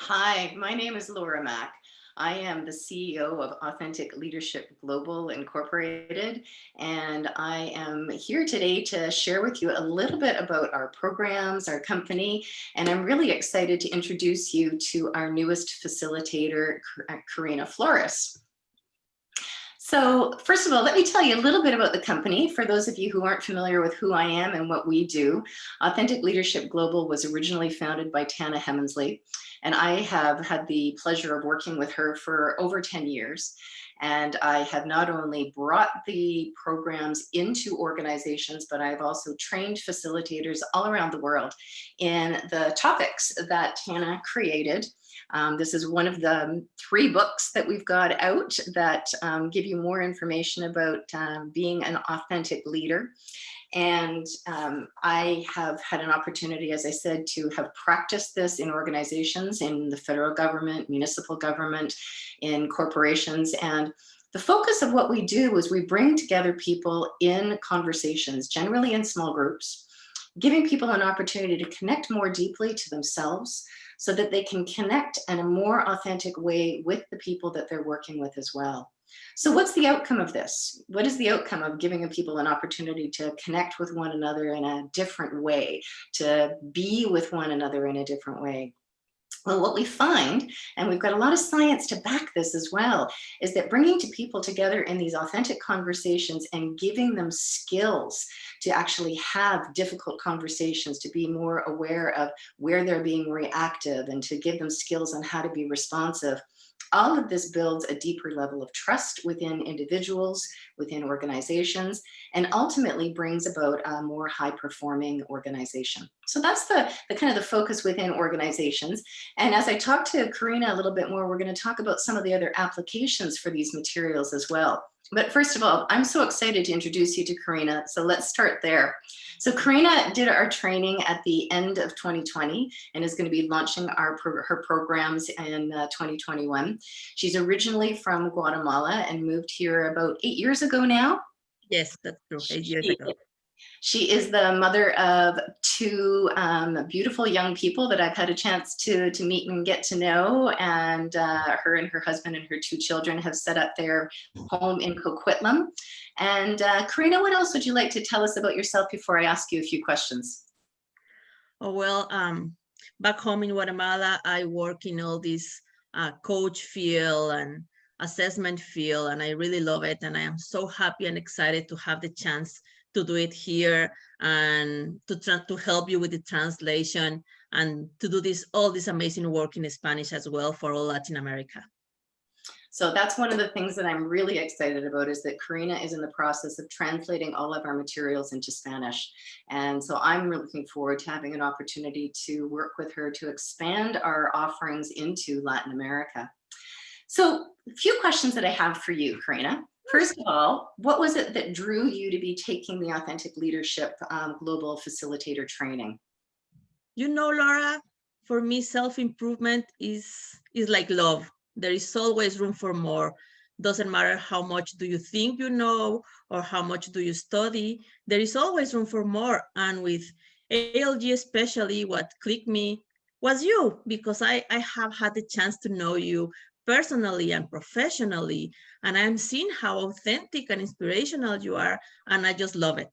Hi, my name is Laura Mack. I am the CEO of Authentic Leadership Global Incorporated, and I am here today to share with you a little bit about our programs, our company, and I'm really excited to introduce you to our newest facilitator, Karina Flores. So first of all, let me tell you a little bit about the company. For those of you who aren't familiar with who I am and what we do, Authentic Leadership Global was originally founded by Tana Hemmensley, and I have had the pleasure of working with her for over 10 years. And I have not only brought the programs into organizations, but I've also trained facilitators all around the world in the topics that Tana created. This is one of the 3 books that we've got out that give you more information about being an authentic leader. And I have had an opportunity, as I said, to have practiced this in organizations, in the federal government, municipal government, in corporations. And the focus of what we do is we bring together people in conversations, generally in small groups, giving people an opportunity to connect more deeply to themselves so that they can connect in a more authentic way with the people that they're working with as well. So what's the outcome of this? What is the outcome of giving people an opportunity to connect with one another in a different way, to be with one another in a different way? Well, what we find, and we've got a lot of science to back this as well, is that bringing people together in these authentic conversations and giving them skills to actually have difficult conversations, to be more aware of where they're being reactive and to give them skills on how to be responsive. All of this builds a deeper level of trust within individuals, within organizations, and ultimately brings about a more high performing organization. So that's the kind of the focus within organizations. And as I talk to Karina a little bit more, we're going to talk about some of the other applications for these materials as well. But first of all, I'm so excited to introduce you to Karina. So let's start there. So Karina did our training at the end of 2020 and is going to be launching her programs in 2021. She's originally from Guatemala and moved here about 8 years ago now. Yes, that's true. 8 years ago. She is the mother of 2 beautiful young people that I've had a chance to meet and get to know. And her and her husband and her 2 children have set up their home in Coquitlam. And Karina, what else would you like to tell us about yourself before I ask you a few questions? Oh, well, back home in Guatemala, I work in all this coach field and assessment field, and I really love it. And I am so happy and excited to have the chance to do it here and to help you with the translation and to do all this amazing work in Spanish as well for all Latin America. So that's one of the things that I'm really excited about, is that Karina is in the process of translating all of our materials into Spanish. And so I'm really looking forward to having an opportunity to work with her to expand our offerings into Latin America. So a few questions that I have for you, Karina. First of all, what was it that drew you to be taking the Authentic Leadership Global Facilitator training? You know, Laura, for me, self-improvement is like love. There is always room for more. Doesn't matter how much do you think you know or how much do you study, there is always room for more. And with ALG especially, what clicked me was you, because I have had the chance to know you personally and professionally, and I'm seeing how authentic and inspirational you are, and I just love it.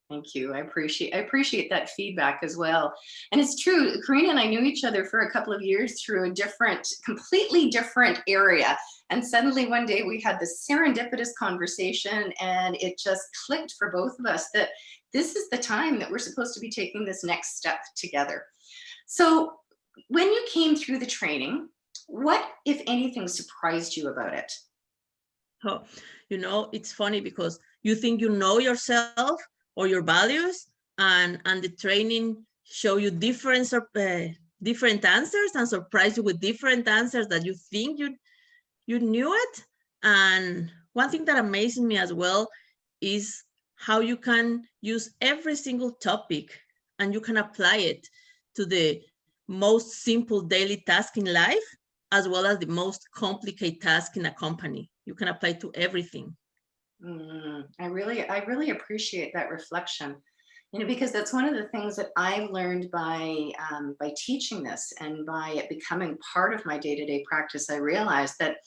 Thank you. I appreciate that feedback as well. And it's true, Karina and I knew each other for a couple of years through a completely different area. And suddenly one day we had this serendipitous conversation, and it just clicked for both of us that this is the time that we're supposed to be taking this next step together. So when you came through the training, what, if anything, surprised you about it? Oh, you know, it's funny because you think you know yourself or your values, and the training show you different answers and surprise you with different answers that you think you knew it. And one thing that amazes me as well is how you can use every single topic and you can apply it to the most simple daily task in life, as well as the most complicated task in a company. You can apply to everything. I really appreciate that reflection. Because that's one of the things that I've learned by teaching this and by it becoming part of my day-to-day practice. I realized that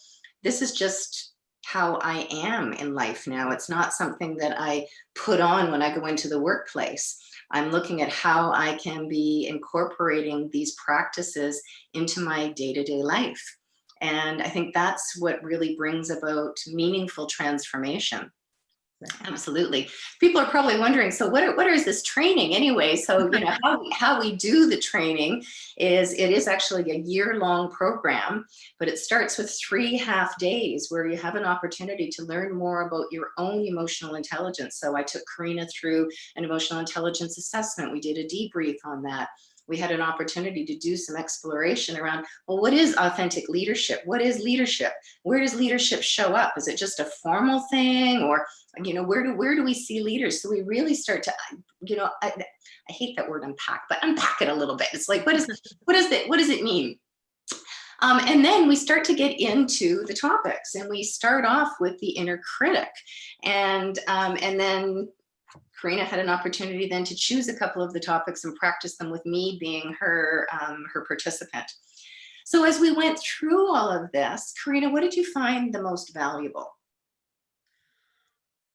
this is just how I am in life now. It's not something that I put on when I go into the workplace. I'm looking at how I can be incorporating these practices into my day-to-day life. And I think that's what really brings about meaningful transformation. Absolutely. People are probably wondering, so what is this training anyway? So, how we do the training is it is actually a year-long program, but it starts with 3 half days where you have an opportunity to learn more about your own emotional intelligence. So I took Karina through an emotional intelligence assessment. We did a debrief on that. We had an opportunity to do some exploration around, well, what is authentic leadership? What is leadership? Where does leadership show up? Is it just a formal thing, or where do we see leaders? So we really start to, I hate that word unpack, but unpack it a little bit. It's like, what does it mean? And then we start to get into the topics, and we start off with the inner critic, and then Karina had an opportunity then to choose a couple of the topics and practice them with me being her participant. So as we went through all of this, Karina, what did you find the most valuable?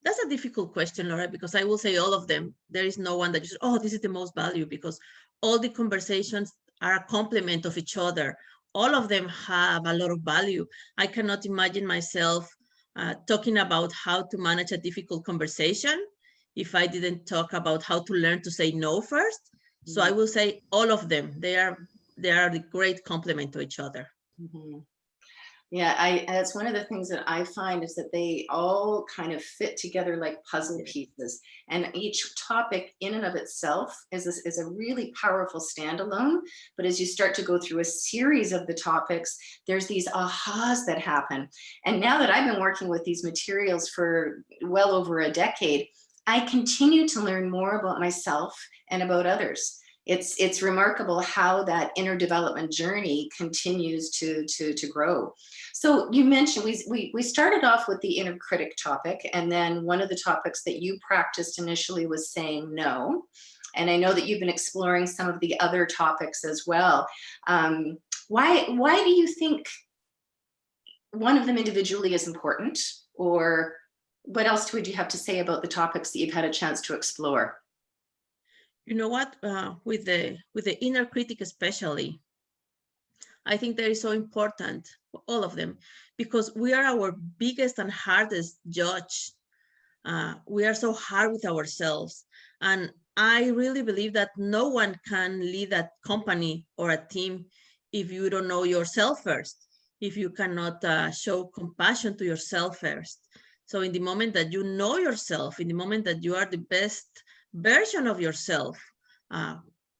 That's a difficult question, Laura, because I will say all of them. There is no one that just, oh, this is the most value, because all the conversations are a complement of each other. All of them have a lot of value. I cannot imagine myself talking about how to manage a difficult conversation if I didn't talk about how to learn to say no first. So I will say all of them. They are the great complement to each other. Mm-hmm. Yeah, that's one of the things that I find is that they all kind of fit together like puzzle pieces, and each topic in and of itself is a really powerful standalone. But as you start to go through a series of the topics, there's these ahas that happen. And now that I've been working with these materials for well over a decade, I continue to learn more about myself and about others. It's remarkable how that inner development journey continues to grow. So you mentioned we started off with the inner critic topic, and then one of the topics that you practiced initially was saying no. And I know that you've been exploring some of the other topics as well. Why do you think one of them individually is important, or what else would you have to say about the topics that you've had a chance to explore? You know what? With the inner critic especially, I think that is so important, all of them, because we are our biggest and hardest judge. We are so hard with ourselves. And I really believe that no one can lead a company or a team if you don't know yourself first, if you cannot show compassion to yourself first. So in the moment that you know yourself, in the moment that you are the best version of yourself,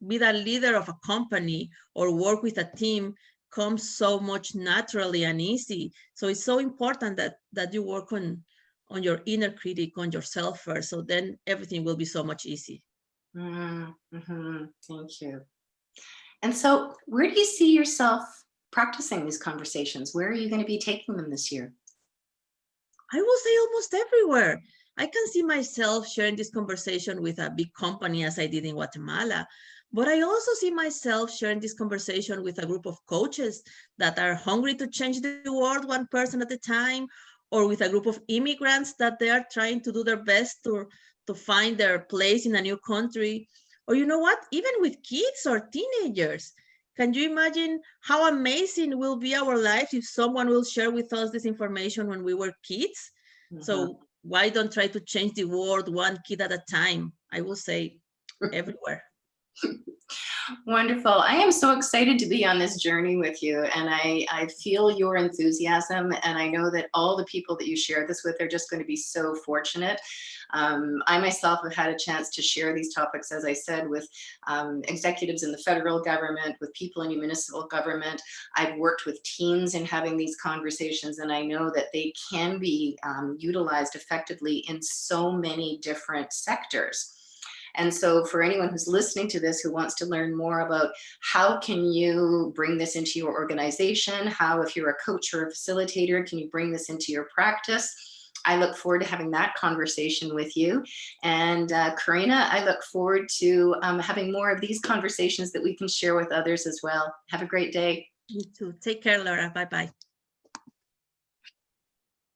be the leader of a company or work with a team comes so much naturally and easy. So it's so important that you work on your inner critic, on yourself first. So then everything will be so much easy. Mm-hmm. Thank you. And so where do you see yourself practicing these conversations? Where are you going to be taking them this year? I will say almost everywhere. I can see myself sharing this conversation with a big company as I did in Guatemala, but I also see myself sharing this conversation with a group of coaches that are hungry to change the world one person at a time, or with a group of immigrants that they are trying to do their best to find their place in a new country. Or you know what, even with kids or teenagers. Can you imagine how amazing will be our life if someone will share with us this information when we were kids? Mm-hmm. So why don't try to change the world one kid at a time? I will say everywhere. Wonderful. I am so excited to be on this journey with you, and I feel your enthusiasm, and I know that all the people that you share this with are just going to be so fortunate. I myself have had a chance to share these topics, as I said, with executives in the federal government, with people in municipal government. I've worked with teens in having these conversations, and I know that they can be utilized effectively in so many different sectors. And so for anyone who's listening to this who wants to learn more about how can you bring this into your organization, how, if you're a coach or a facilitator, can you bring this into your practice, I look forward to having that conversation with you. And Karina, I look forward to having more of these conversations that we can share with others as well. Have a great day. You too. Take care, Laura. Bye-bye.